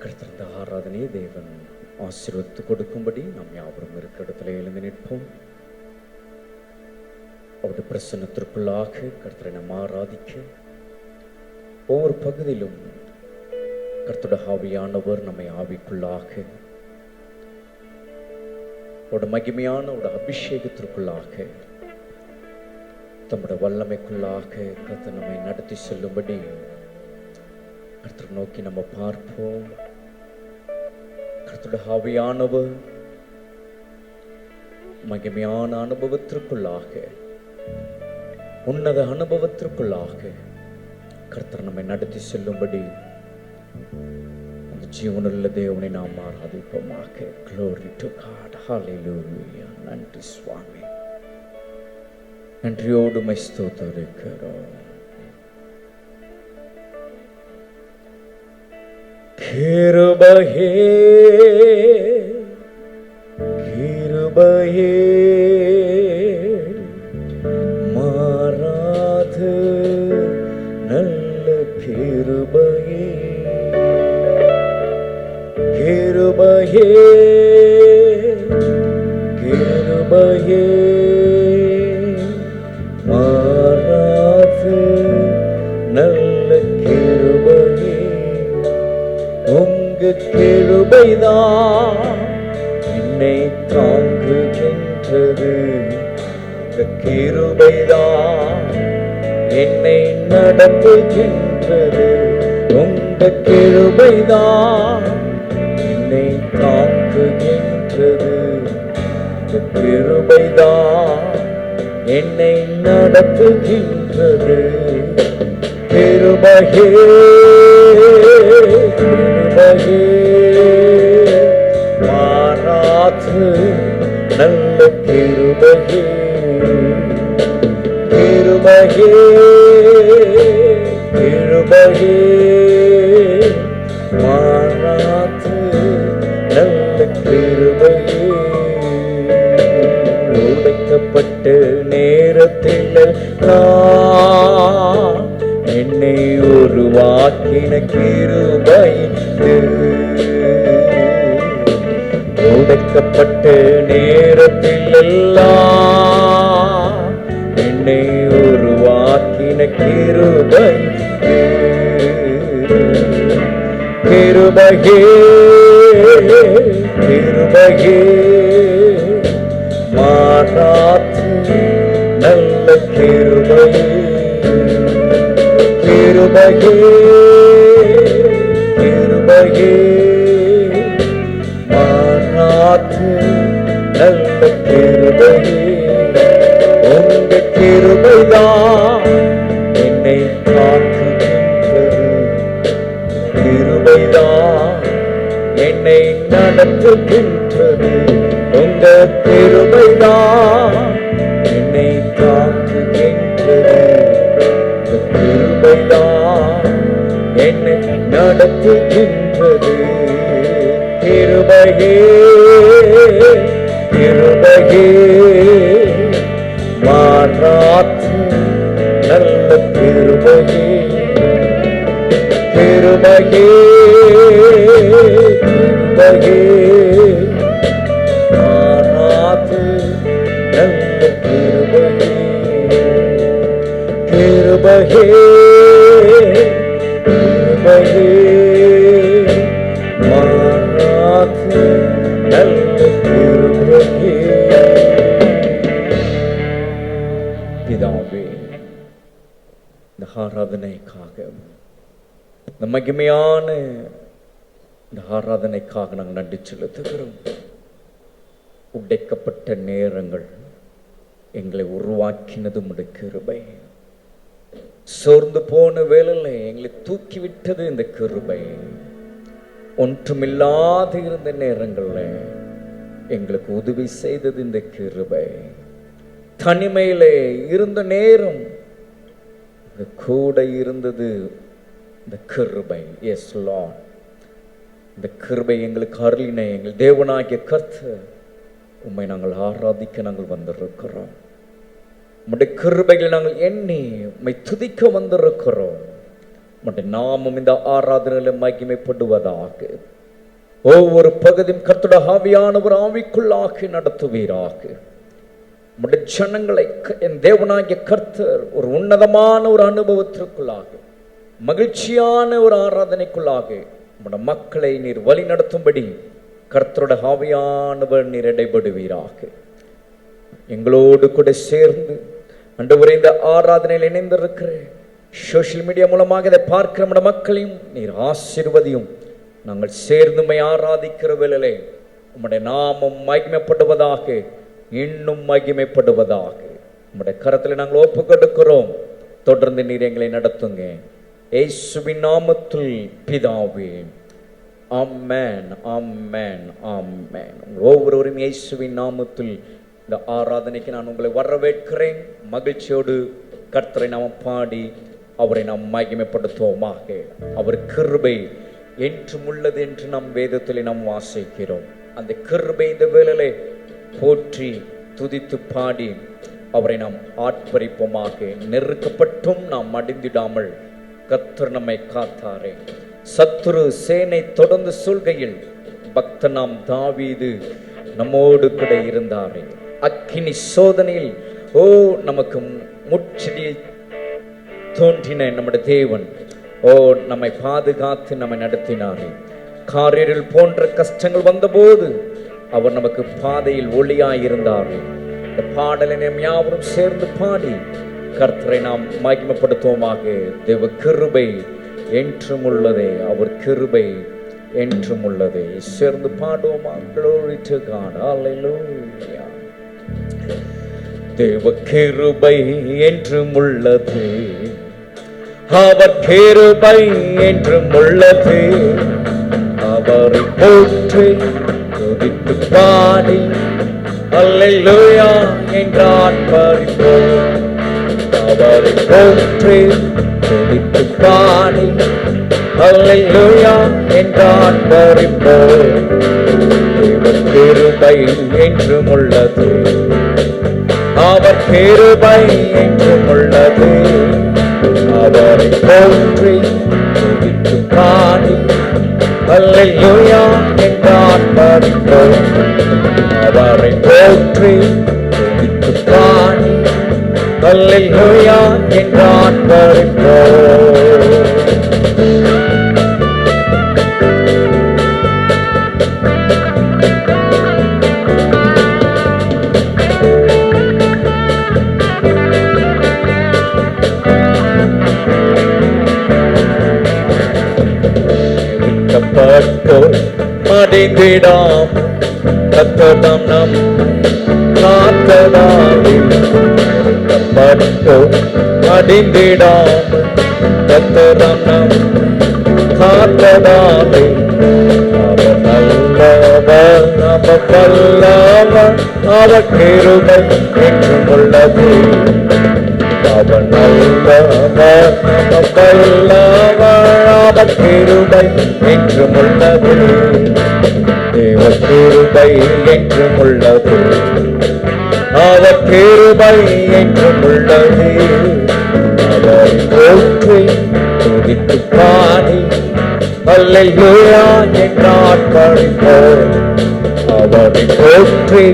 கர்த்தர் ஆராதனையை தேவன் ஆசீர்வதித்து கொடுக்கும்படி நாம் யாவரும் இருக்கிற இடத்துல எழுந்து நிற்போம். அவருடைய பிரசன்னத்திற்குள்ளாக கர்த்தரை நாம் ஆராதிக்க ஒவ்வொரு பகுதியிலும் கர்த்தருடைய ஆவியானவர் நம்மை ஆவிக்குள்ளாக அவருடைய மகிமையான அவருடைய அபிஷேகத்திற்குள்ளாக தம்முடைய வல்லமைக்குள்ளாக கர்த்தர் நம்மை நடத்தி செல்லும்படி கர்த்தரை நோக்கி நம்ம பார்ப்போம். கர்த்தருடைய ஆவியானவர் மகிமையான அனுபவத்திற்குள்ளாக உன்னத அனுபவத்திற்குள்ளாக கர்த்தர் நம்மை நடத்தி செல்லும்படி அந்த ஜீவனுள்ள தேவனை நாம் ஆராதிப்போமாக. Glory to God. Hallelujah. நன்றி சுவாமி, நன்றியோடு மை ஸ்தோத்திரிக்கிறோம். கிருபையே கிருபையே மாறாது நல்ல கிருபையே கிருபையே கிருபையே மாறாது நல்ல கிருபையே உங்க கிருபைதான் என்னை தாங்குகின்றது. உங்க கிருபைதான் என்னை நடத்துகின்றது. உங்க கிருபைதான் என்னை தாங்குகின்றது. உங்க கிருபைதான் என்னை நடத்துகின்றது. கிருபையே கிருபையே மாறாது நல்ல கிருபையே கிருபையே கிருபையே மாறாது நல்ல கிருபையே உடைக்கப்பட்ட நேரத்தில் என்னை உருவாக்கின கிருபை உடைக்கப்பட்ட நேரத்தில் எல்லாம் என்னை உருவாக்கின கிருபை கிருபையே கிருபையே மாறாது நல்ல கிருபையே கிருபையே கிருபையே மாறாது நல்ல கிருபையே உங்க கிருபைதான் என்னை காக்குகின்றது. கிருபைதான் என்னை நடத்துகின்றது. உங்க கிருபைதான் என்னை காக்குகின்றது. கிருபைதான் என்னை நடத்துகின்றது. கிருபையே கிருபையே மாறாது நல்ல கிருபையே கிருபையே கிருபையே மாறாது நல்ல கிருபையே கிருபையே கிருபையே மாறாது நல்ல கிருபையே. பிதாவே, இந்த ஆராதனைக்காக இந்த மகிமையான இந்த ஆராதனைக்காக நாங்கள் நன்றி செலுத்துகிறோம். உடைக்கப்பட்ட நேரங்கள் எங்களை உருவாக்கினது உம்முடைய கிருபை. சோர்ந்து போன வேளையில எங்களை தூக்கிவிட்டது இந்த கிருபை. ஒன்றுமில்லாது இருந்த நேரங்கள்ல எங்களுக்கு உதவி செய்தது இந்த கிருபை. தனிமையில இருந்த நேரம் கூட இருந்தது இந்த கிருபை. எஸ் லார்ட், இந்த கிருபை எங்களுக்கு அருளின எங்கள் தேவனாகிய கர்த்தர் உம்மை நாங்கள் ஆராதிக்க நாங்கள் வந்திருக்கிறோம். உம்முடைய கிருபைகளை நாங்கள் எண்ணி உம்மை துதிக்க வந்திருக்கிறோம். உம்முடைய நாமம் இந்த ஆராதனையில மகிமைப்படுவதாக. ஒவ்வொரு பகுதியும் கர்த்தருடைய ஆவியானவர் ஆவிக்குள்ளாக்கி நடத்துவீராக. உம்முடைய ஜனங்களை என் தேவனாகிய கர்த்தர் ஒரு உன்னதமான ஒரு அனுபவத்திற்குள்ளாக, மகிழ்ச்சியான ஒரு ஆராதனைக்குள்ளாக உம்முடைய மக்களை நீர் வழி நடத்தும்படி கர்த்தருடைய ஆவியானவர் நீர் இடைபடுவீராக. எங்களோடு கூட சேர்ந்து ஆண்டவரே இந்த ஆராதனையில் இணைந்திருக்கிற சோசியல் மீடியா மூலமாக இதை பார்க்கிற நம்முடைய மக்களையும் நீர் ஆசீர்வதியும். நாங்கள் சேர்ந்துமை ஆராதிக்கிற வேளையிலே உம்முடைய நாமம் மகிமைப்படுவதாக, இன்னும் மகிமைப்படுவதாக. உம்முடைய கரத்தில் நாங்கள் ஒப்பு கொடுக்கிறோம். தொடர்ந்து நீர் எங்களை நடத்துங்க. இயேசுவின் நாமத்தில் பிதாவே, ஆமென், ஆமென், ஆமென். ஒவ்வொருவரும் இயேசுவின் நாமத்தில் இந்த ஆராதனைக்கு நான் உங்களை வரவேற்கிறேன். மகிழ்ச்சியோடு கர்த்தரை நாம் பாடி அவரை நாம் மகிமைப்படுத்துவோமாக. அவர் கிருபை என்றும் உள்ளது என்று நாம் வேதத்தில் நாம் வாசிக்கிறோம். அந்த கிருபை இந்த வேளையிலே போற்றி துதித்து பாடி அவரை நாம் ஆட்பரிப்போமாக. நெருக்கப்பட்டும் நாம் மடிந்திடாமல் கர்த்தர் நம்மை காத்தாரே. சத்துரு சேனை தொடர்ந்து சொல்கையில் பக்தனாம் தாவீது நம்மோடு கூட இருந்தாரே. அக்கினி சோதனையில் நமக்கு முச்செடியில் தோன்றின நம்முடைய தேவன் நம்மை பாதுகாத்து நம்மை நடத்தினாரே. காரிருள் போன்ற கஷ்டங்கள் வந்தபோது அவர் நமக்கு பாதையில் ஒளியாயிருந்தாரே. இந்த பாடலை நாம் யாவரும் சேர்ந்து பாடி கர்த்தரை நாம் மகிமைப்படுத்துவோமாக. தேவ கிருபை என்றும் உள்ளதே, அவர் கிருபை என்றும் உள்ளதே. சேர்ந்து பாடுவோமா? Glory to God. Hallelujah. தேவ கிருபை என்றும் உள்ளது, அவர் கிருபை என்றும் உள்ளது. அவரை போற்றி துதித்து பாடி அல்லேலூயா என்று ஆர்ப்பரிப்போம். அவரை போற்றி துதித்து பாடி அல்லேலூயா என்று ஆர்ப்பரிப்போம். தேவ கிருபை என்றும் உள்ளது, அவர் கிருபை என்றும் உள்ளது. அவரை போற்றி துதித்து பாடி அல்லேலூயா என்று ஆர்ப்பரிப்போம். அவரை போற்றி துதித்து பாடி அல்லேலூயா என்று ஆர்ப்பரிப்போம். மடிந்திடாம் கர்த்தர் நம் காத்ததாலே. மடிந்திடாம் கர்த்தர் நம் காத்ததாலே. அவர் நல்லவர், அவர் வல்லவர், அவர் கிருபை என்றும் உள்ளது. அவர் நல்லவர், அவர் வல்லவர், அவர் கிருபை என்றும் உள்ளது. தேவ கிருபை என்றும் உள்ளது, அவர் கிருபை என்றும் உள்ளது. அவரை போற்றி துதித்து பாடி அல்லேலூயா என்று ஆர்ப்பரிப்போம். அவரை போற்றி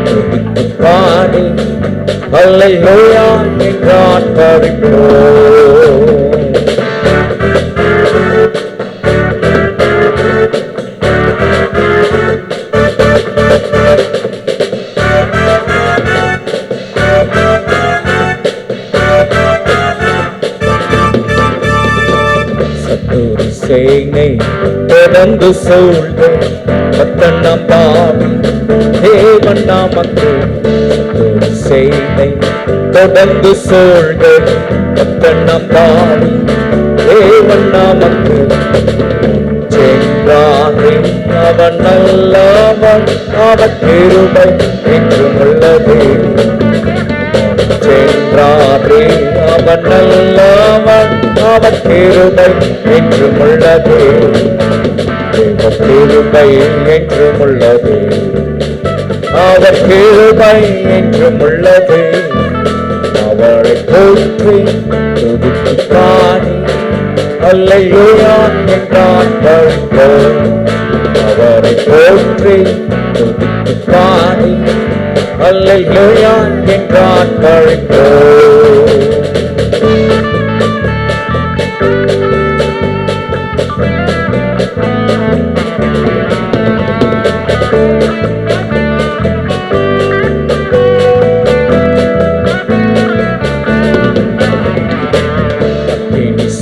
துதித்து பாடி அல்லேலூயா என்று ஆர்ப்பரிப்போம். சேனை தொடர்ந்து சூழ்ந்து பத்தண்ணம் பாவி தேவன் நாமக்கு. சேனை தொடர்ந்து சூழ்ந்து பத்தண்ணம் பாவி தேவன் நாமக்கு. சென்றாரே அவன் நல்லவன், அவர் கிருபை என்றும் உள்ளது. சென்றாரே அவன் நல்லவன், அவர் கிருபை என்றும் உள்ளது. தேவ கிருபை என்றும் உள்ளது, அவர் கிருபை என்றும் உள்ளது. அவரை போற்றி துதித்து பாடி அல்லேலூயா என்றான் பழிப்போம். அவரை போற்றி துதித்து பாடி அல்லேலூயா என்றான் பழிப்போம்.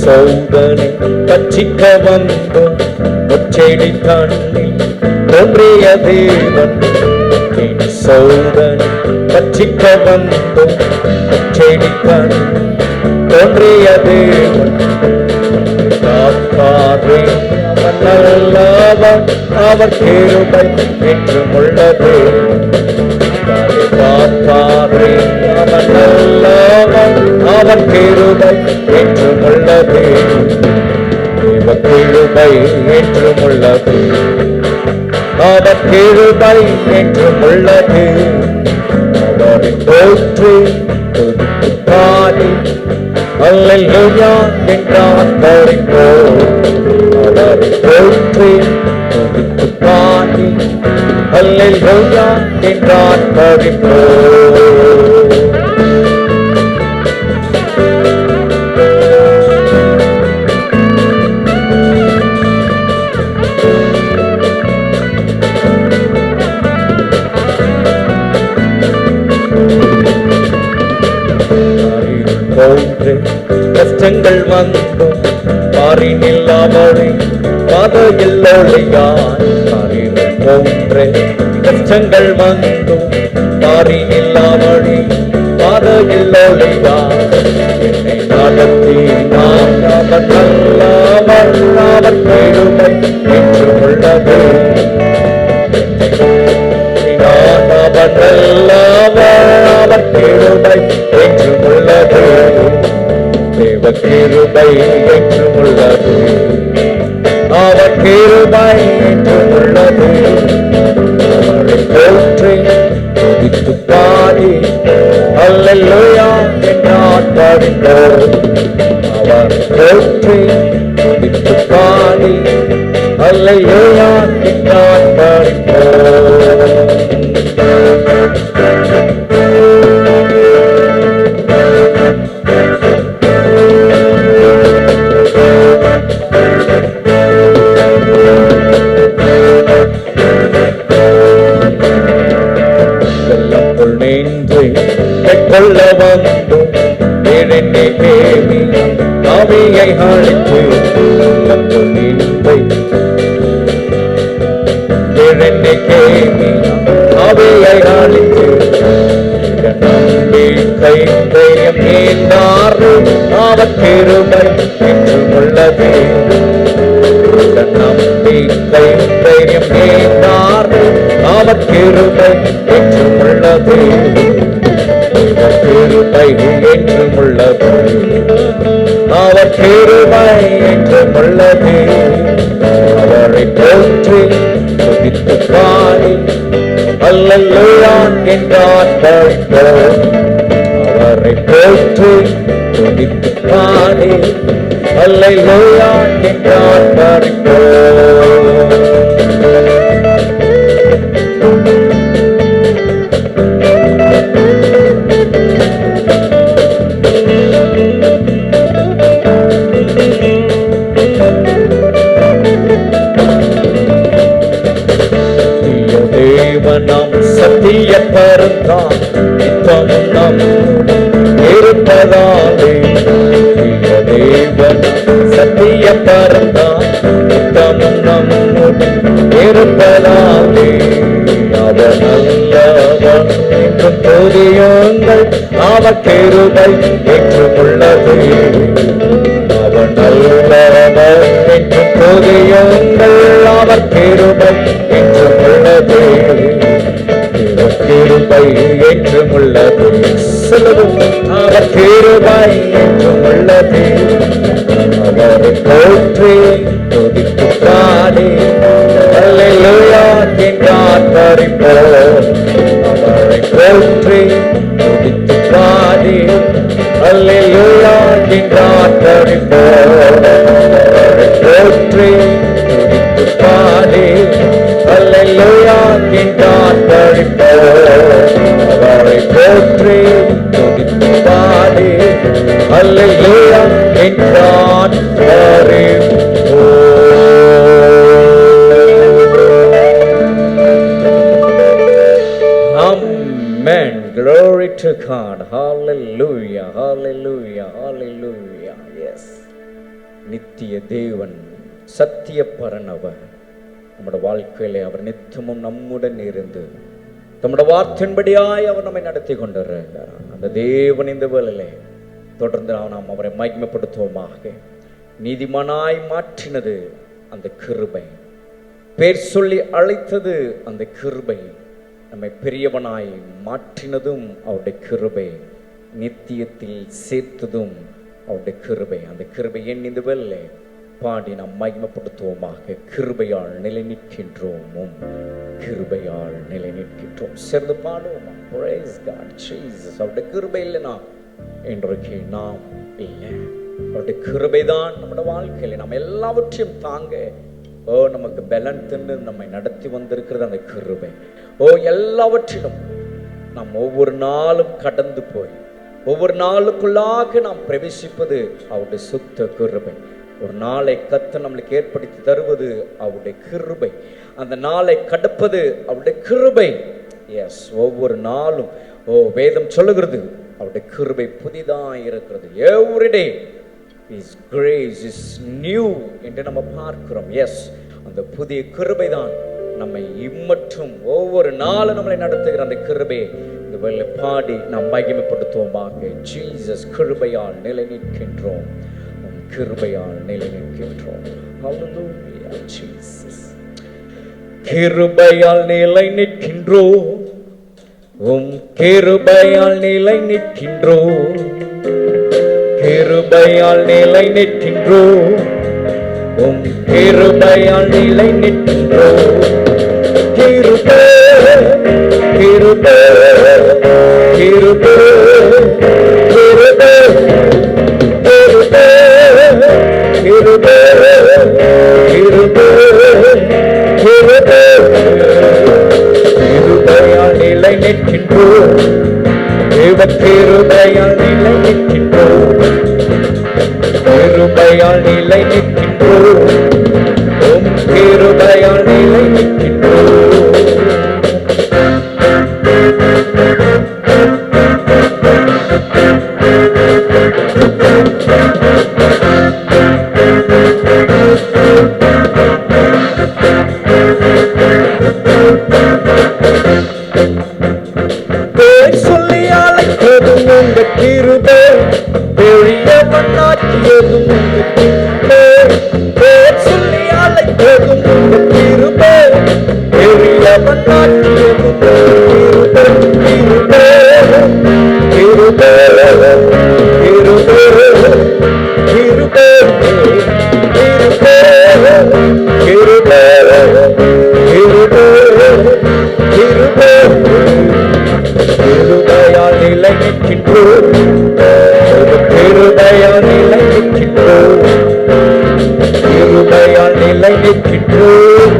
சோதனை பட்சிக்க வந்தும் முச்செடி கண்ணில் தோன்றிய தேவன். சோதனை பட்சிக்க வந்தும் முச்செடி கண்ணில் தோன்றிய தேவன். காப்பாரே அவன் நல்லவன், அவர் கிருபை என்றும் உள்ளது. காப்பாரே அவன் நல்லவன், அவர் கிருபை என்றும் உள்ளது. தேவ கிருபை என்றும் உள்ளது. அவர் கிருபை என்றும் உள்ளது. அவரை போற்றி துதித்து பாடி அல்லேலூயா என்றான் பழிப்போம். அவரை போற்றி துதித்து பாடி அல்லேலூயா என்றான் பழிப்போம். கஷ்டங்கள் வந்தும் பாரினில் அவரை பாதையில் ஒளியாய். பாரினில் போன்றே கஷ்டங்கள் வந்தும் பாரினில் அவரை பாதையில் ஒளியாய். என்னை நடத்தி நாம் அவர் நல்லவர், அவர் கிருபை என்றும் உள்ளது. அவர் நல்லவர், அவர் கிருபை என்றும் உள்ளது. தேவ கிருபை என்றும் உள்ளது. அவர் கிருபை என்றும் உள்ளது. அவரை போற்றி துதித்து பாடி அல்லேலூயா என்றான் பழிப்போம். அவரை போற்றி துதித்து பாடி அல்லேலூயா என்றான் பழிப்போம். கொள்ள வந்தும் இழந்தே கேவி ஆவியை அழைத்து நின்றை இழந்தே கேவி ஆவியை அழைத்து நம்பிக்கை தைரியம் நீந்தார். அவர் கிருபை என்றும் உள்ளது. நம்பிக்கை தைரியம் நீந்தார். அவர் கிருபை என்றும் உள்ளது. கிருபை என்றும் உள்ளது. அவர் கிருபை என்றும் உள்ளது. அவரை போற்றி துதித்து பாடி அல்லேலூயா என்றான் பழிப்போம். அவரை போற்றி துதித்து பாடி அல்லேலூயா என்றான் பழிப்போம். தேவனாம் சத்திய பருந்தான் நித்தமும் நம் இருப்பதாலே. தேவனாம் சத்திய பருந்தான் நித்தமும் நம் இருப்பதாலே. அவர் நல்லவன் என்றும் துதியுங்கள். அவர் கிருபை என்றும் உள்ளது. அவர் நல்லவர் என்றும் துதியுங்கள். அவர் கிருபை என்றும் உள்ளது. கிருபை என்றும் உள்ளது. சொல்லுவோம், அவர் கிருபை என்றும் உள்ளது. அவரை போற்றி துதித்து பாடி அல்லேலூயா என்றான் பழிப்போம். அவரை போற்றி துதித்து பாடி அல்லேலூயா என்றான் பழிப்போம். என்றான் பழிப்போ அவரை போற்றி துதித்து பாடி அல்லேலூயா என்றான் பழிப்போ. Amen. Glory to God. Hallelujah. Hallelujah. Hallelujah. Yes. நித்திய தேவன் சத்திய பரனவர் நம்முடைய வாழ்க்கையிலே அவர் நித்தமும் நம்முடன் இருந்து நம்முடைய வார்த்தையின்படியாய் அவர் நம்மை நடத்தி கொண்டிருக்கிறார். அந்த தேவன் இந்த வேளையிலே தொடர்ந்து நாம் அவரை மகிமைப்படுத்துவோமாக. நீதிமானாய் மாற்றினது அந்த கிருபை, பேர் சொல்லி அழைத்தது அந்த கிருபை, நம்மை பெரியவனாய் மாற்றினதும் அவருடைய கிருபை, நித்தியத்தில் சேர்த்ததும் அவருடைய கிருபை. அந்த கிருபை என் இந்த வேளை பாடி நாம் மகிமைப்படுத்துவோமாக. கிருபையால் நிலை நிற்கின்றோமும் கிருபையால் நிலை நிற்கின்றோம். சேர்ந்து பாடுவோமா? Praise God, Jesus. அவருடைய கிருபை இல்லைனா இன்றைக்கு நாம் இல்லை. அவருடைய கிருபை தான் நம்முடைய வாழ்க்கையில் நாம் எல்லாவற்றையும் தாங்க நமக்கு பலன் தந்து நம்மை நடத்தி வந்திருக்கிறது அந்த கிருபை. எல்லாவற்றிலும் நாம் ஒவ்வொரு நாளும் கடந்து போய் ஒவ்வொரு நாளுக்குள்ளாக நாம் பிரவேசிப்பது அவருடைய சுத்த கிருபை. ஒரு நாளை கர்த்தர் நம்மளுக்கு ஏற்படுத்தி தருவது அவருடைய கிருபை. அந்த நாளை கடப்பது அவருடைய கிருபை. எஸ், ஒவ்வொரு நாளும் வேதம் சொல்லுகிறது அவருடைய கிருபை புதிதாக இருக்கிறது. Everyday His grace is new என்று நம்ம பார்க்கிறோம். எஸ், அந்த புதிய கிருபை தான் நம்மை இம்மற்றும் ஒவ்வொரு நாளும் நம்மளை நடத்துகிற அந்த கிருபையை இந்த வேளை பாடி நாம் மகிமைப்படுத்துவோமாக. ஜீசஸ், கிருபையால் நிலை நிற்கின்றோம், கிருபையால் நிலை நிற்கின்றோம். ஹல்லேலூயா ஜீசஸ். கிருபையால் நிலை நிற்கின்றோம், கிருபையால் நிலை நிற்கின்றோம், கிருபையால் நிலை நிற்கின்றோம், கிருபையால் நிலை நிற்கின்றோம். கிருபை கிருபை கிருபை கிருபை கிருபை கிருபை கிருபை கிருபை கிருபையால் நிலை நிற்கின்றோம், கிருபையால் நிலை நிற்கின்றோம், கிருபையால் நிலை நிற்கின்றோம், கிருபையால் நிலை நிற்கின்றோம். பேர் சொல்லி அழைத்ததும் உங்க கிருபை, பெரியவனாக்கியதும் உங்க கிருபை. பேர் சொல்லி அழைத்ததும் உங்க கிருபை, பெரியவனாக்கியதும் உங்க கிருபை. கிருபை கிருபை கிருபை கிருபை கிருபை கிருபை கிருபை கிருபை. கிருபையால் நிலை நிற்கின்றோம், கிருபையால் நிலை நிற்கின்றோம், கிருபையால் நிலை நிற்கின்றோம்,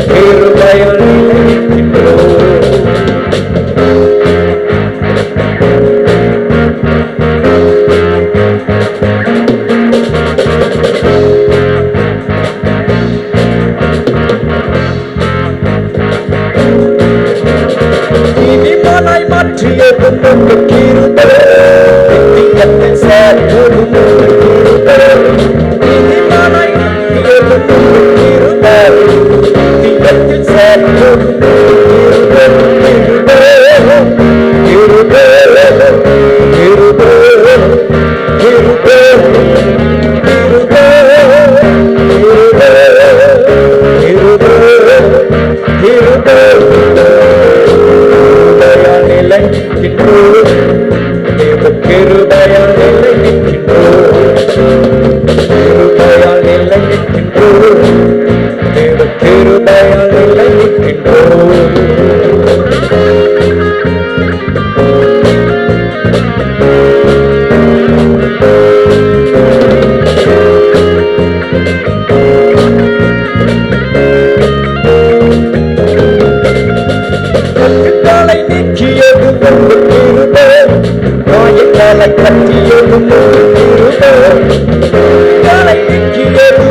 கிருபையால் நிலை நிற்கின்றோம். நீதிமானாய் மாற்றியதும் உங்க கிருபை, நித்தியத்தில் சேர்த்ததும் உங்க கிருபை. நீதிமானாய் மாற்றியதும் உங்க கிருபை, நித்தியத்தில் சேர்த்ததும் உங்க கிருபை. கிருபை கிருபை கிருபை கிருபை கிருபை கிருபை. கிருபையால் நிலை நிற்கின்றோம், கிருபையால் நிலை நிற்கின்றோம், கிருபையால் நிலை நிற்கின்றோம், கிருபையால் நிலை நிற்கின்றோம். காலை கட்டியது கிருபை, காலை நீக்கியது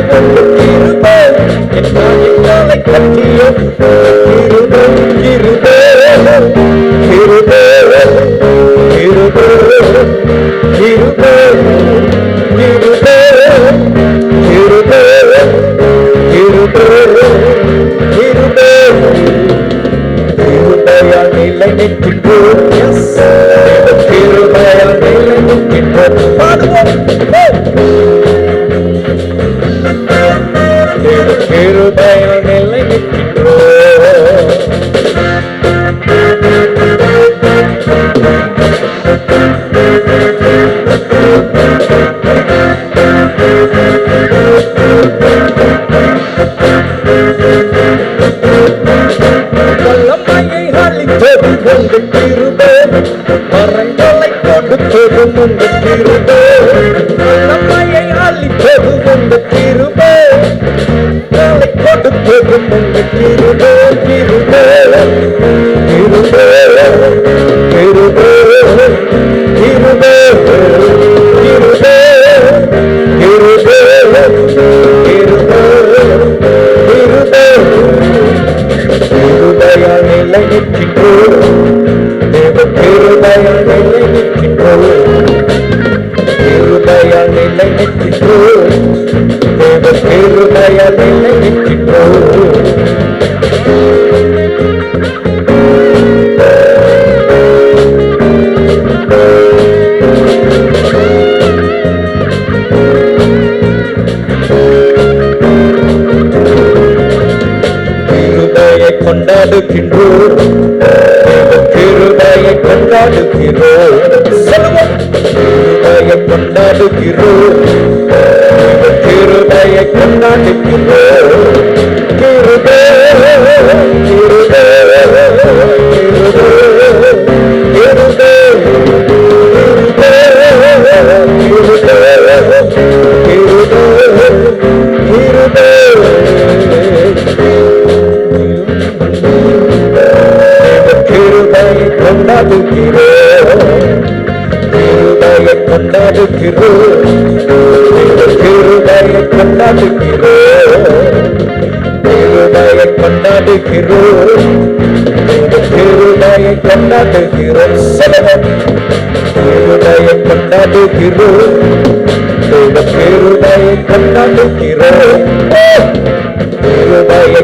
கிருபை, என் காலை கட்டியது கிருபை, கிருபை, கிருபை, கிருபை, கிருபை, கிருபை, கிருபை, கிருபை, கிருபை, கிருபையால் நிலை நிற்கின்றோம். கிருபையால் நிலை நிற்கின்றோம். கிருபையால் நிலை நிற்கின்றோம். வல்லமையை அளித்தது உங்கள் கிருபை, மரங்களை கொடுத்தது உங்கள் கிருபை, வல்லமையை அளித்தது உங்கள் கிருபை, மரங்களை கொடுத்தது உங்கள் கிருபை, கிருபை, கிருபை, கிருபை, கிருபை, கிருபை, கிருபை, கிருபை, கிருபையால் நிலை நிற்கின்றோம். தேவ கிருபையால் நிலை நிற்கின்றோம். கிருபையால் நிலை நிற்கின்றோம். தேவ கிருபையால் நிலை நிற்கின்றோம். கொண்டாடுகின்றோம். கிருபையை கொண்டாடுகிறோம். கிருபையை கொண்டாடுகிறோம். கிருபையை கொண்டாடுகிறோம். கிருபை, கிருபை, கிருபை, கிருபையை கொண்டாடுகிறோம். கிருபையை கொண்டாடுகிறோம். கிருபையை கொண்டாடுகிறோம். கிருபையை கொண்டாடுகிறோம். கிருபையை கொண்டாடுகிறோம். கிருபையை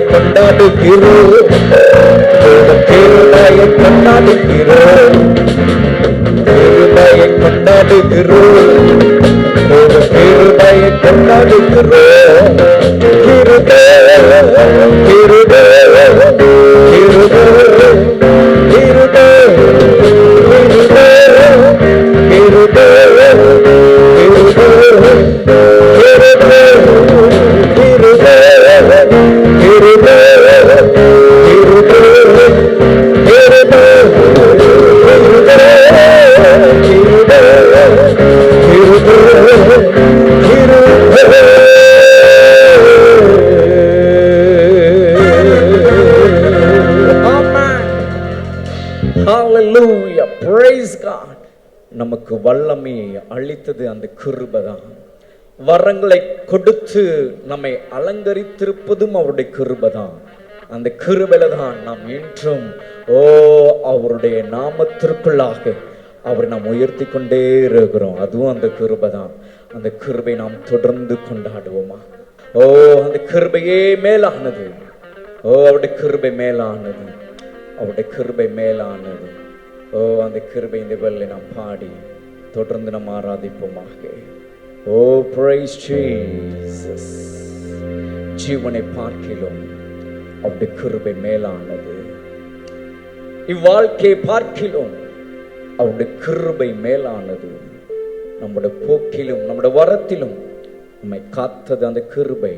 கொண்டாடுகிறோம். கிருபையை கொண்டாடுகிறோம். கிருபையை கொண்டாடுகிறோம். கிருபையை கொண்டாடுகிறோம். கிருபையை கொண்டாடுகிறோம். கிருபையை கொண்டாடுகிறோம். கிருபை, கிருபை, கிருபை, கிருபை, கிருபை, கிருபை, Hallelujah, praise God. நமக்கு வல்லமையை அளித்தது அந்த கிருபைதான். வரங்களை கொடுத்து நம்மை அலங்கரித்திருப்பதும் அவருடைய கிருபைதான். அந்த கிருபையில தான் நாம் இன்றும் அவருடைய நாமத்திற்குள்ளாக அவரை நாம் உயர்த்தி கொண்டே இருக்கிறோம். அதுவும் அந்த கிருபைதான். அந்த கிருபை நாம் தொடர்ந்து கொண்டாடுவோமா? அந்த கிருபையே மேலானது. அவருடைய கிருபை மேலானது. அவருடைய கிருபை மேலானது. அந்த கிருபை இந்த வேளை நாம் பாடி தொடர்ந்து நாம் ஆராதிப்போமாக. praise Jesus. ஜீவனை பார்க்கிலும் அவருடைய கிருபை மேலானது. இவ்வாழ்க்கையை பார்க்கிலும் அவருடைய கிருபை மேலானது. நம்முடைய போக்கிலும் நம்முடைய வரத்திலும் நம்மை காத்தது அந்த கிருபை.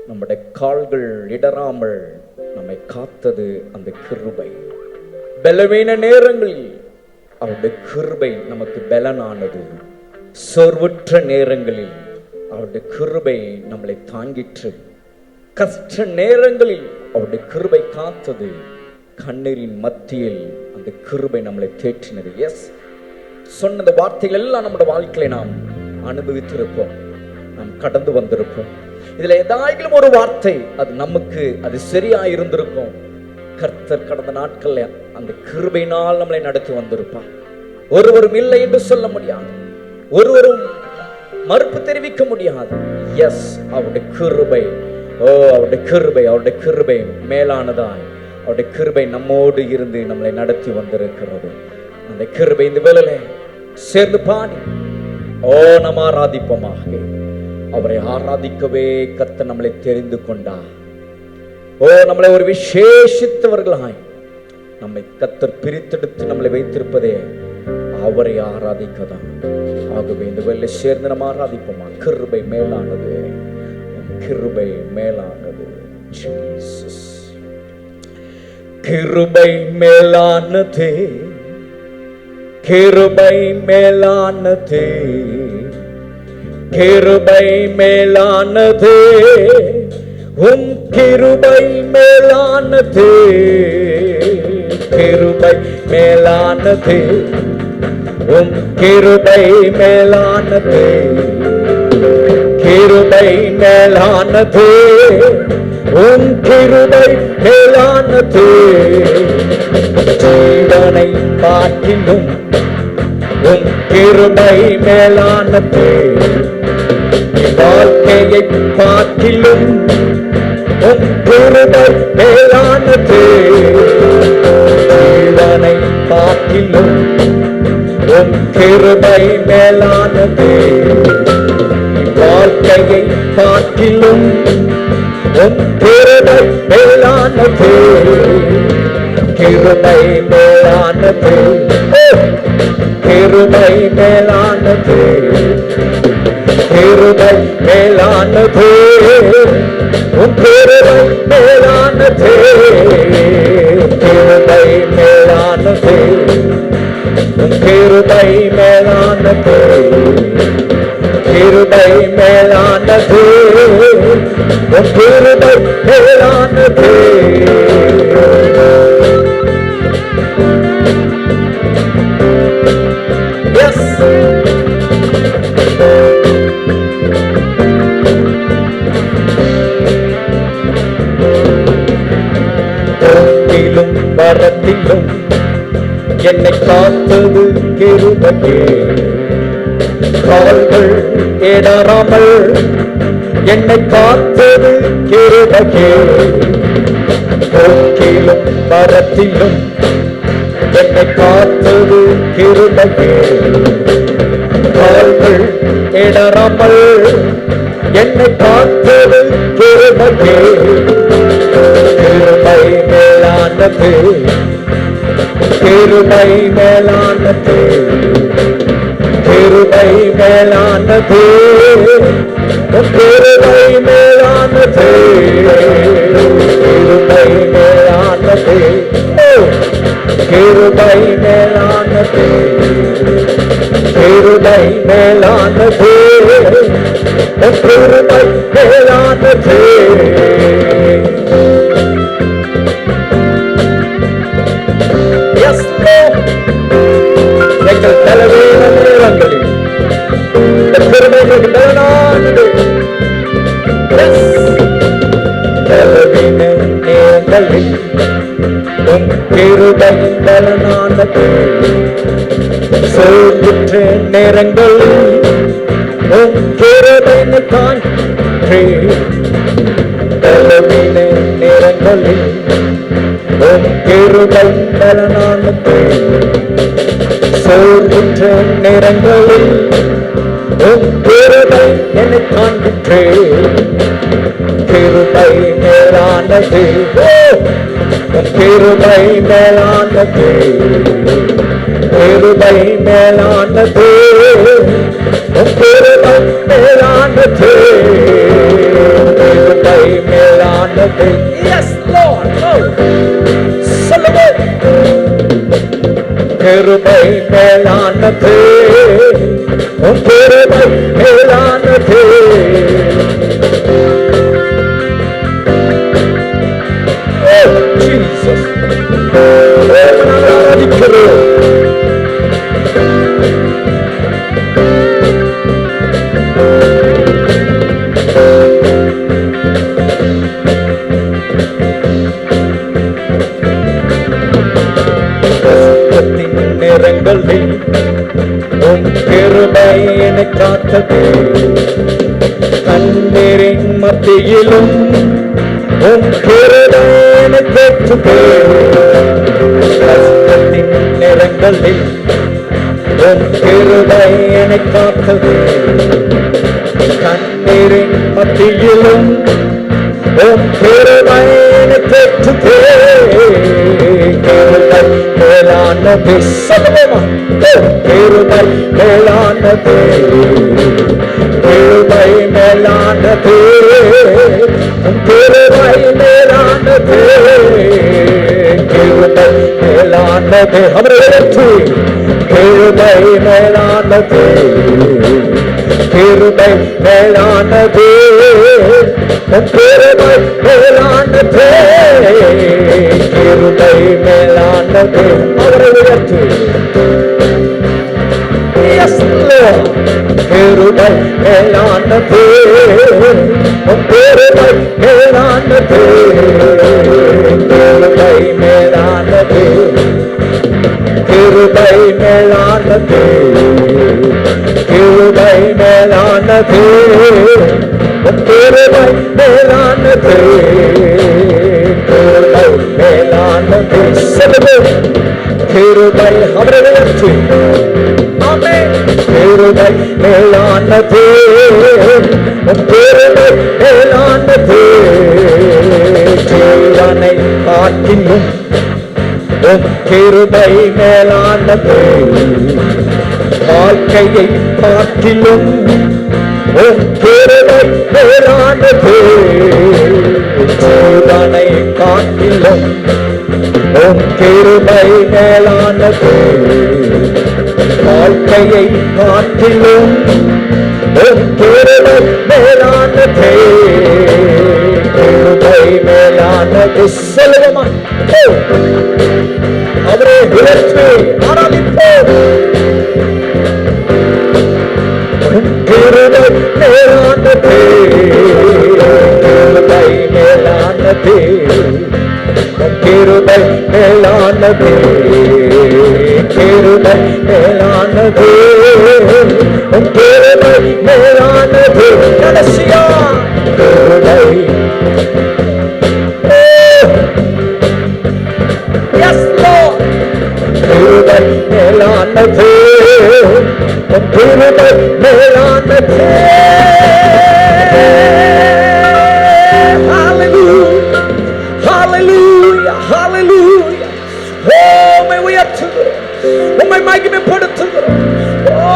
நம்முடைய கால்கள் இடராமல் நம்மை காத்தது அந்த கிருபை. பலவீன நேரங்களில் அவருடைய கிருபை நமக்கு பலனானது. சோர்வுற்ற நேரங்களில் அவருடைய கிருபை நம்மளை தாங்கிற்று. கஷ்ட நேரங்களில் அவருடைய கிருபை காத்தது. கண்ணீரின் மத்தியில் அந்த கிருபை நம்மளை தேற்றினது. எஸ், சொன்ன இந்த வார்த்தைகள் எல்லாம் நம்முடைய வாழ்க்கையில நாம் அனுபவித்திருப்போம், நாம் கடந்து வந்திருப்போம். இதுல ஏதாயிலும் ஒரு வார்த்தை அது நமக்கு அது சரியா இருந்திருக்கும். கர்த்தர் கடந்த நாட்கள்ல அந்த கிருபையினால் நம்மளை நடத்தி வந்திருப்பார். ஒருவரும் இல்லை என்று சொல்ல முடியாது, ஒருவரும் மறுப்பு தெரிவிக்க முடியாது. எஸ், அவருடைய கிருபை, அவருடைய கிருபை, அவருடைய கிருபை மேலானதாய், அவருடைய கிருபை நம்மோடு இருந்து நம்மளை நடத்தி வந்திருக்கிறது. அந்த கிருபை இந்த வேளையில சேர்ந்து பாடி நம்ம ஆராதிப்போமாக. அவரை ஆராதிக்கவே கர்த்தர் நம்மளை தெரிந்து கொண்டார். நம்மளை ஒரு விசேஷித்தவர்களாய் நம்மை கர்த்தர் பிரித்தெடுத்து நம்மளை வைத்திருப்பதே அவரை ஆராதிக்கதான். ஆகவே இந்த வேளை சேர்ந்து நம்ம ஆராதிப்போமா. கிருபை மேலானது, கிருபை மேலானது. ஜீசஸ், கிருபை மேலானது, கிருபை மேலானது, கிருபை மேலானது, உம் கிருபை மேலானது, கிருபை மேலானது, உம் கிருபை மேலானது, கிருபை மேலானது, உம் கிருபை மேலானது. ஜீவனை காட்டிலும் உம் கிருபை மேலானது, வாழ்க்கையை காட்டிலும் உம் கிருபை மேலானது. ஜீவனை காட்டிலும் உம் கிருபை மேலானது, வாழ்க்கையை காட்டிலும் உம் கிருபை மேலானது. கிருபை மேலானது, கிருபை மேலானது, கிருபை மேலானது, உம் கிருபை மேலானது. கிருபை மேலானது, உம் கிருபை மேலானது, கிருபை மேலானது, உம் கிருபை மேலானது. வரத்திலும் என்னை காத்தது கிருபையே, கால்கள் இடராமல் என்னை காத்தது கிருபையே. போக்கிலும் வரத்திலும் என்னை காத்தது கிருபையே, கால்கள் இடராமல் என்னை காத்தது கிருபையே. கிருபை மேலானது, கிருபை மேலானது, கிருபை மேலானது, கிருபை மேலானது, கிருபை மேலானது, கிருபை மேலானது, கிருபை மேலானது, கிருபை மேலானது. எங்கள் தலைவேன நேரங்களில் இந்த கிருபைகள் மேலானது. தலைவேன நேரங்களில் உம் கிருபை மேலானது. சோர்வுற்ற நேரங்களில் உம் கிருபையை காண்கிறேன். தலைவேன நேரங்களில் உம் கிருபை மேலானது. சோர்வுற்ற நேரங்களில் உம் கிருபை என்னை காண்கிறேன். கிருபை மேலானது, உம் கிருபை மேலானது, கிருபை மேலானது, உம் கிருபை மேலானது, கிருபை மேலானது. Yes Lord, சொல்லுங்க. கிருபை மேலானது, உம் கிருபை மேலானது. Jesus, ஆராதிக்கிறோம். காத்தது, கண்ணீரின் மத்தியிலும் உம் கிருபை என்னை தேற்றுது. கஷ்டத்தின் நேரங்களில் உம் கிருபை என்னை காத்தது, கண்ணீரின் மத்தியிலும் உம் கிருபை என்னை தேற்றுது. கிருபை மேலானது, சொல்லுவோமா? கிருபை மேலானது, கிருபை மேலானது, கிருபை மேலானது, கிருபை மேலானது. அவரை வெற்றி, கிருபை மேலானது, கிருபை மேலானது, கிருபை மேலானது, கிருபை மேலானது. அவரை உயர்த்து. கிருபை மேலானது, கிருபை மேலானது, கிருபை மேலானது, கிருபை மேலானது, கிருபை மேலானது, கிருபை மேலானது, கிருபை மேலானது. சொல்லுங்க, கிருபை. அவரை உயர்த்து. ஆமென். கிருபை மேலானது, கிருபை மேலானது, ஜீவனை காட்டிலும் கிருபை மேலானது, வாழ்க்கையை காட்டிலும் கிருபை மேலானது, ஜீவனை காட்டிலும் கிருபை மேலானது, வாழ்க்கையை காட்டிலும் கிருபை மேலானது, கிருபை மேலானது. சொல்லுவோமா? அவரே உயர்த்தி ஆராதிப்போம். கிருபை மேலானது, கிருபை மேலானது, கிருபை மேலானது, கிருபை மேலானது, கிருபை மேலானது. கடைசியா கிருபை. Yes lord. கிருபை மேலானது, கிருபை மேலானது. உம்மை மகிமைப்படுத்துகிறோம்,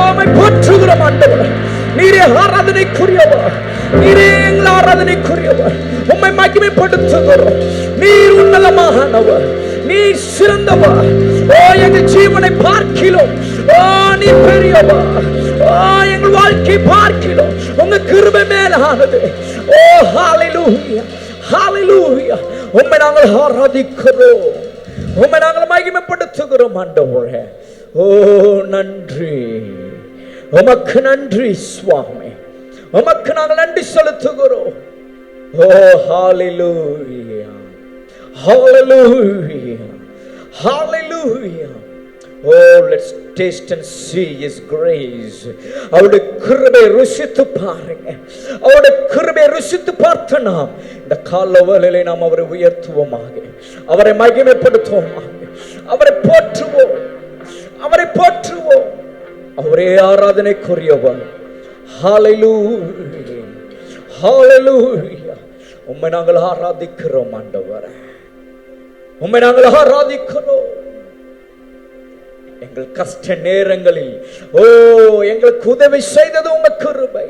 உம்மை போற்றுகிறோம் ஆண்டவரே. நீரே ஆராதனைக்குரியவர், நீரே எங்கள் ஆராதனைக்குரியவர். உம்மை மகிமைப்படுத்துகிறோம். நீர் உன்னதமானவர், நீர் சிறந்தவர். ஓ, எங்கள் ஜீவனை பார்க்கிறோம். ஓ, நீ பெரியவர். ஓ, எங்கள் வாழ்க்கை பார்க்கிறோம். உங்க கிருபை மேலானது. ஓ, ஹalleluya, ஹalleluya. உம்மை நாங்கள் ஆராதிக்கிறோம், உம்மை நாங்கள் மகிமைப்படுத்துகிறோம் ஆண்டவரே. ஓ, நன்றி, உமக்கு நன்றி சுவாமி, உமக்கு நாங்கள் நன்றி செலுத்துகிறோம். ஓ, ஹalleluya, hallelujah, hallelujah. Oh, let's taste and see His grace. அவருடைய கிருபை ருசித்து பாருங்க. அவருடைய கிருபை ருசித்து பார்த்து நாம் இந்த காலவெளியிலே நாம் அவரை உயர்த்துவோமாக, அவரை மகிமைப்படுத்துவோமாக, அவரை போற்றுவோம், அவரை போற்றுவோம். அவரே ஆராதனைக்குரியவர். ஹalleluya, hallelujah. உம்மை நாங்கள் ஆராதிக்கிறோம் ஆண்டவரே, உம்மை நாங்கள் ஆராதிக்கிறோம். எங்கள் கஷ்ட நேரங்களில் ஓ, எங்களுக்கு உதவி செய்தது உங்க கிருபை.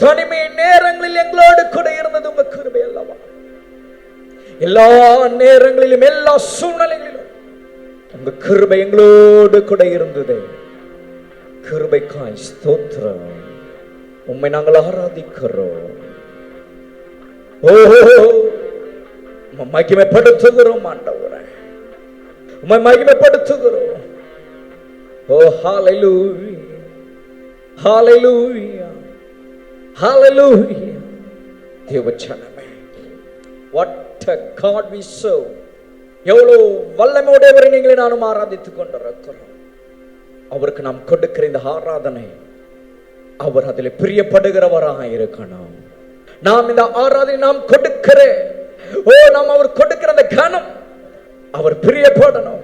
தனிமை நேரங்களில் எங்களோடு கூட இருந்தது உங்க கிருபை அல்லவா? எல்லா நேரங்களிலும் எல்லா சூழ்நிலைகளிலும் உங்க கிருபை எங்களோடு கூட இருந்தது. கிருபைக்காய் ஸ்தோத்திரம். உம்மை நாங்கள் ஆராதிக்கிறோம். ஓ, மகிமைப்படுத்துகிறோம் ஆண்டவரே, உம்மை மகிமைப்படுத்துகிறோம். ஓ, ஹalleluya, hallelujah, hallelujah. தேவச்சனமே, what a God we serve. எவ்வளவு வல்லமையுடையவரை நீங்களே நானும் ஆராதித்துக் கொண்டிருக்கிறோம். அவருக்கு நாம் கொடுக்கிற இந்த ஆராதனை அவர் அதில் பிரியப்படுகிறவராக இருக்கணும். நாம் இந்த ஆராதனை நாம் கொடுக்கிற நாம் அவர் கொடுக்கிற அந்த கனம் அவர் பிரியப்படணும்.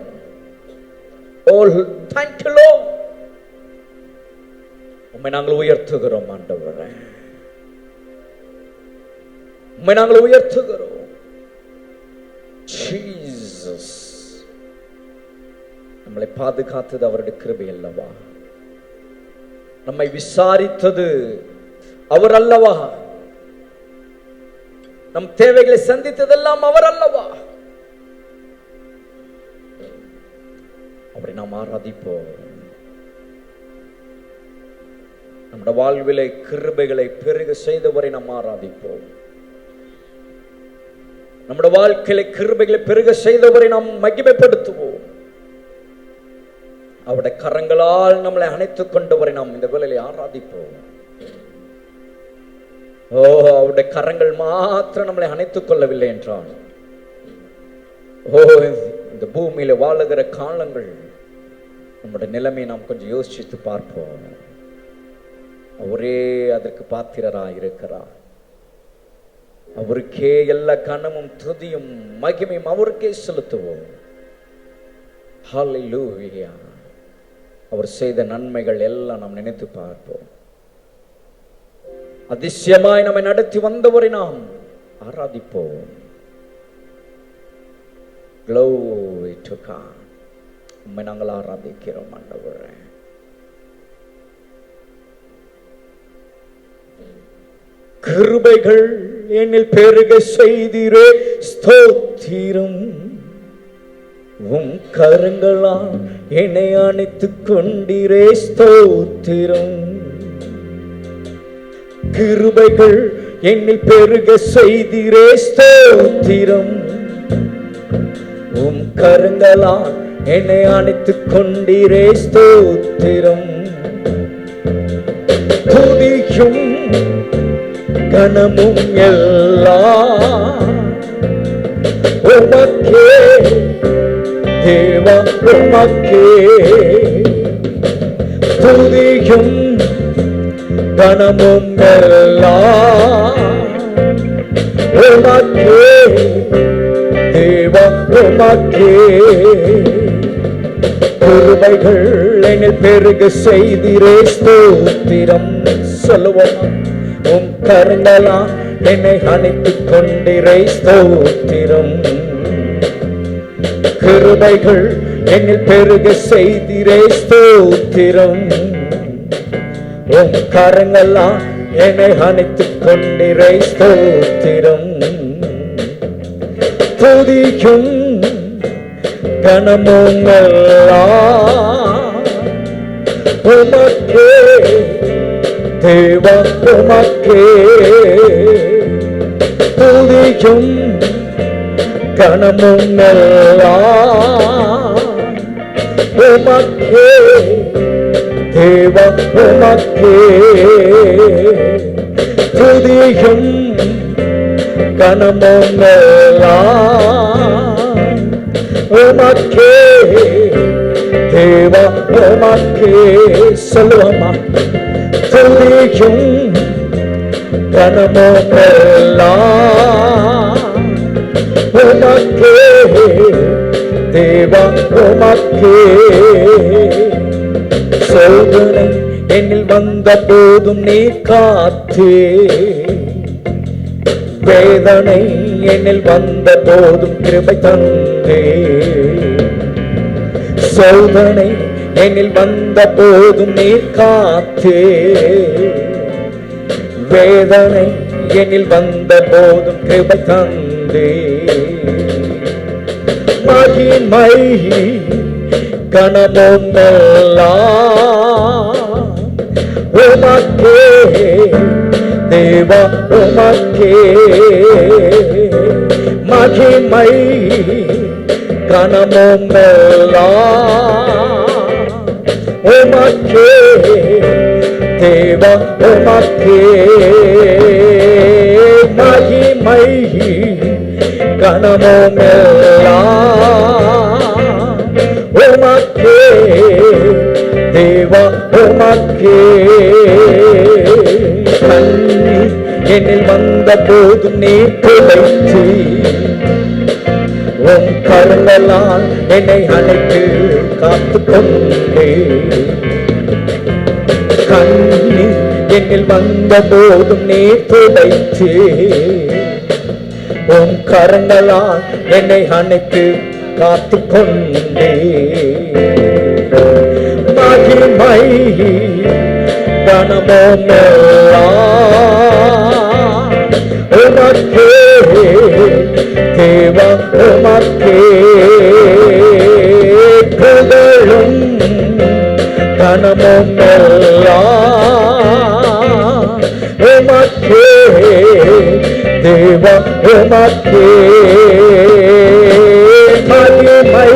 Thank you Lord. உம்மை நாங்கள் உயர்த்துகிறோம் ஆண்டவரே, உம்மை நாங்கள் உயர்த்துகிறோம். ஜீசஸ் நம்மளை பாதுகாத்தது அவருடைய கிருபை அல்லவா? நம்மை விசாரித்தது அவர் அல்லவா? நம் தேவைகளை சந்தித்ததெல்லாம் அவர் அல்லவா? அவரை நாம் ஆராதிப்போம். நம்முடைய வாழ்விலை கிருபைகளை பெருக செய்தவரை நாம் ஆராதிப்போம். நம்முடைய வாழ்க்கையில கிருபைகளை பெருக செய்தவரை நாம் மகிமைப்படுத்துவோம். அவருடைய கரங்களால் நம்மளை அணைத்துக் கொண்டவரை நாம் இந்த வேளையிலே ஆராதிப்போம். அவருடைய கரங்கள் மாத்திரம் நம்மளை அணைத்துக் கொள்ளவில்லை என்றால் இந்த பூமியில வாழுகிற காலங்கள் நம்முடைய நிலைமை நாம் கொஞ்சம் யோசித்து பார்ப்போம். அவரே அதற்கு பாத்திரராய் இருக்கிறார். அவருக்கே எல்லா கனமும் துதியும் மகிமையும் அவருக்கே செலுத்துவோம். ஹல்லேலூயா. அவர் செய்த நன்மைகள் எல்லாம் நாம் நினைத்து பார்ப்போம். அதிசயமாய் நம்மை நடத்தி வந்தவரை நாம் ஆராதிப்போம். Glory to God. உம்மை நாங்கள் ஆராதிக்கிறோம் ஆண்டவரே. கிருபைகள் என்னில் பெருக செய்தீரே ஸ்தோத்திரம். உம் கரங்களால் என்னை அணைத்துக் கொண்டீரே ஸ்தோத்திரம். கிருபைகள் என்னில் பெருக செய்தீரே ஸ்தோத்திரம். உம் கரங்களால் என்னை அணைத்துக் கொண்டீரே ஸ்தோத்திரம். துதியும் கனமும் எல்லாம் உமக்கே தேவா, உமக்கே. துதியும் கனமும் எல்லாம் உமக்கே தேவா, உமக்கே. கிருபைகள் என்னில் பெருக செய்தீரே ஸ்தோத்திரம். சொல்லுவோம். உம் கரங்களால் என்னை அணைத்துக் கொண்டீரே ஸ்தோத்திரம். கிருபைகள் என்னில் பெருக செய்தீரே ஸ்தோத்திரம். உம் கரங்களால் என்னை அணைத்துக் கொண்டீரே ஸ்தோத்திரம். துதியும் கனமும் எல்லாம் உமக்கே தேவா, உமக்கே. துதியும் கனமும் எல்லாம் உமக்கே தேவா, உமக்கே. துதியும் கனமும் எல்லாம் உமக்கே தேவா, உமக்கே. சொல்லுவோமா. துதியும் கனமும் எல்லாம் உமக்கே தேவா, உமக்கே. சோதனை என்னில் வந்த போதும் நீ காத்தே. வேதனை என்னில் வந்த போதும் கிருபை தந்தே. சோதனை என்னில் வந்த போதும் நீ காத்தே. வேதனை என்னில் வந்த போதும் கிருபை தந்தே. மகிமை கனமும் எல்லாம் உமக்கே தேவா, உமக்கே. மகிமை கனமும் எல்லாம் உமக்கே தேவா, உமக்கே. மகிமை கனமும் எல்லாம் உமக்கே தேவா உமக்கே. கண்ணீர் என்னில் வந்த போதும் நீ துடைத்து உன் கருங்களால் என்னை அணைத்து காத்து கொண்டே. கண்ணீர் என்னில் வந்த போதும் நீ துடைத்து உன் கரங்களால் என்னை அணைத்து காத்து கொண்டே. மகிமை கனமெல்லாம் உமக்கே தேவா உமக்கே. புகழும் கனமெல்லாம் உமக்கே தேவா உமக்கே. மகிமை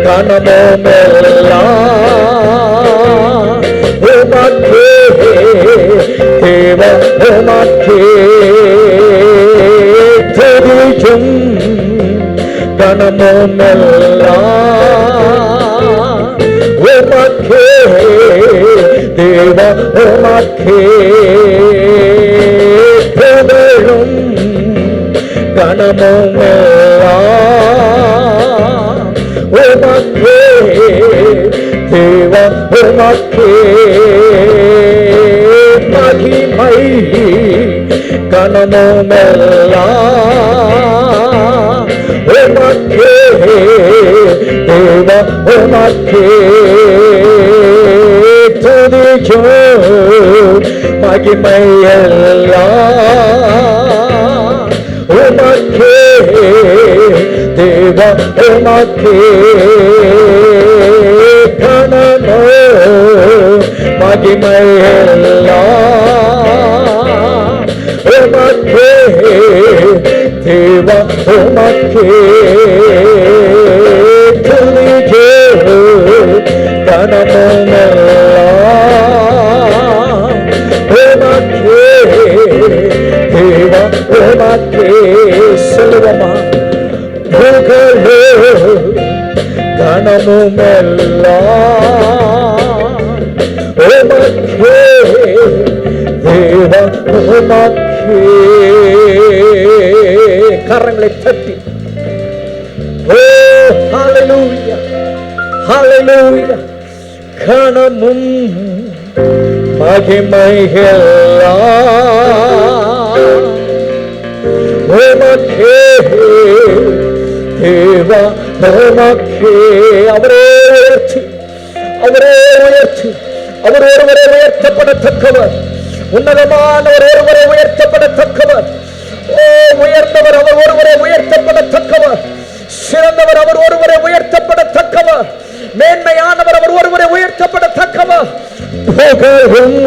கனமெல்லாம் உமக்கே தேவா உமக்கே. துதியும் கனமெல்லாம் உமக்கே தேவா உமக்கே. புகழும் கனமெல்லாம் உமக்கே தேவா உமக்கே. மகிமை கனமெல்லாம் உமக்கே தேவா உமக்கே. துதியும் மகிமையெல்லாம் உமக்கே தேவா உமக்கே. கனமோ மகிமையெல்லாம் உமக்கே தேவா உமக்கே. துதியும் கனமெல்லாம் உமக்கே தேவா உமக்கே. சொல்லுவமா புகழே கனமுமெல்லாம் உமக்கே தேவா உமக்கே. கரங்களை தட்டி ஓ ஹல்லேலூயா ஹல்லேலூயா. கனமும் மகிமையெல்லாம் உமக்கே தேவா உமக்கே. அவரே உயர்த்தி அவரே உயர்த்தி அவர் ஒருவரை உயர்த்தப்படத்தக்கவர். உன்னதமானவர் ஒருவரை உயர்த்தப்படத்தக்கவர். ஓ உயர்ந்தவர் அவர் ஒருவரை உயர்த்தப்படத்தக்கவர். சிறந்தவர் அவர் ஒருவரை உயர்த்தப்படத்தக்கவர். மேன்மையானவர் அவர் ஒருவரை உயர்த்தப்படத்தக்கவர். புகழும்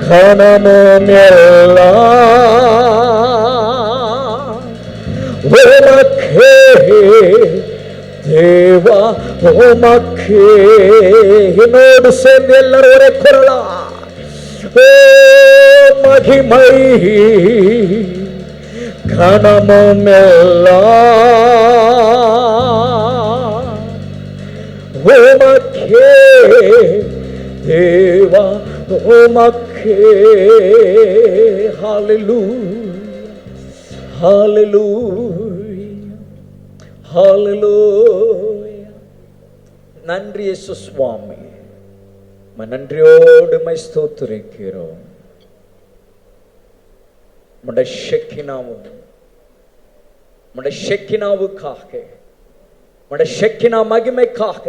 கனமும் எல்லாம் உமக்கே தேவா உமக்கே. என்னோடு சேர்ந்து எல்லாரும் ஒரே குரலா ஓ மகிமை கனமும் எல்லாம் உமக்கே தேவா உமக்கே. ஹல்லேலூயா ஹல்லேலூயா ஹல்லேலூயா. நன்றி இயேசு சுவாமி. நன்றியோடு மை ஸ்தோத்திரிக்கிறோம். உம்முடைய ஷெக்கினாவுக்காக உம்முடைய ஷெக்கினா மகிமைக்காக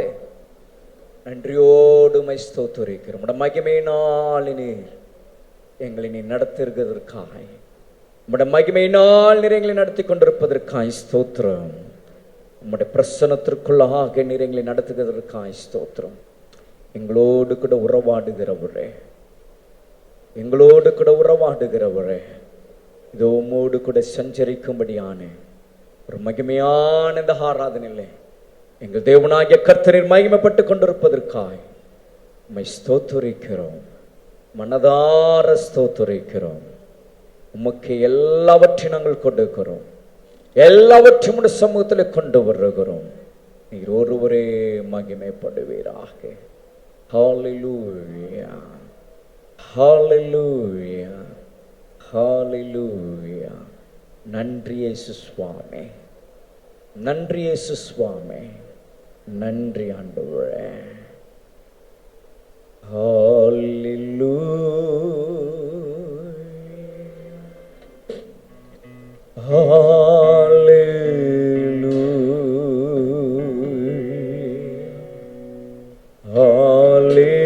நன்றியோடு மை ஸ்தோத்திரிக்கிறோம். உம்முடைய மகிமையினால் நீர் எங்களை நீ நடத்துகிறதற்காக, உம்முடைய மகிமையினால் நீர் எங்களை நடத்தி கொண்டிருப்பதற்காக ஸ்தோத்திரம். உம்முடைய பிரசன்னத்திற்குள்ளாக நீர் எங்களை நடத்துகிறதற்காக ஸ்தோத்திரம். எங்களோடு கூட உறவாடுகிறவரே, எங்களோடு கூட உறவாடுகிறவரே, இதோ உம்மோடு கூட சஞ்சரிக்கும்படியான ஒரு மகிமையான இந்த ஆராதனையிலே எங்கள் தேவனாகிய கர்த்தரில் மகிமைப்பட்டு கொண்டிருப்பதற்காய் உம்மை ஸ்தோத்திரிக்கிறோம். மனதார ஸ்தோத்திரிக்கிறோம். உமக்கு எல்லாவற்றையும் நாங்கள் கொடுக்கிறோம். எல்லாவற்றையும் சமூகத்தில் கொண்டு வருகிறோம். நீர் ஒருவரே மகிமைப்படுவீராக. ஹalleluya, ஹalleluya, ஹalleluya. நன்றி இயேசு சுவாமி, நன்றி இயேசு சுவாமி, நன்றி ஆண்டவரே. ஹalleluya, ஹalleluya, ஹalleluya,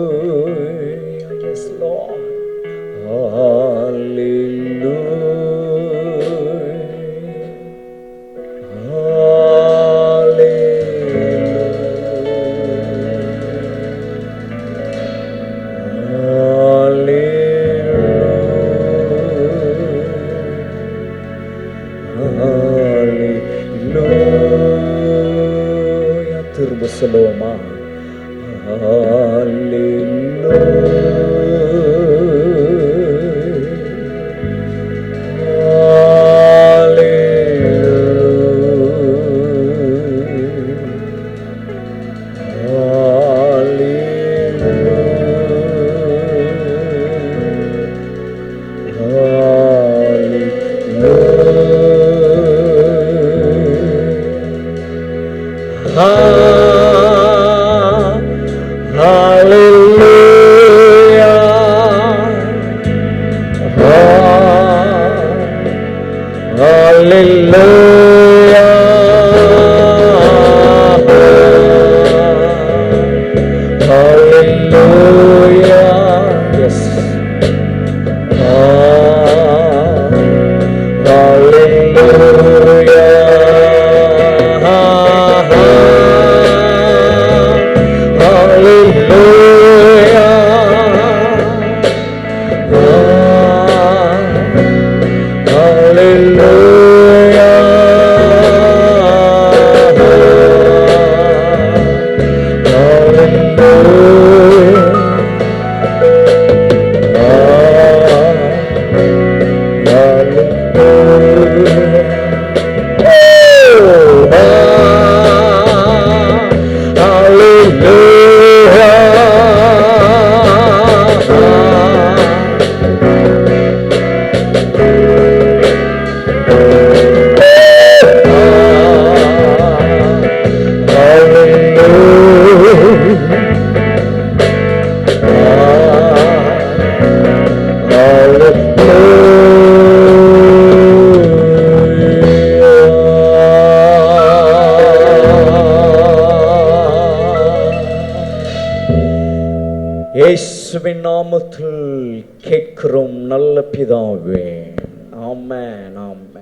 hallelujah. Yes, Lord. Hallelujah. Hallelujah. திரும்ப சொல்லுவோமா? இயேசுவின் நாமத்தில் கேட்கிறோம் நல்ல பிதாவே. ஆமென், ஆமென்.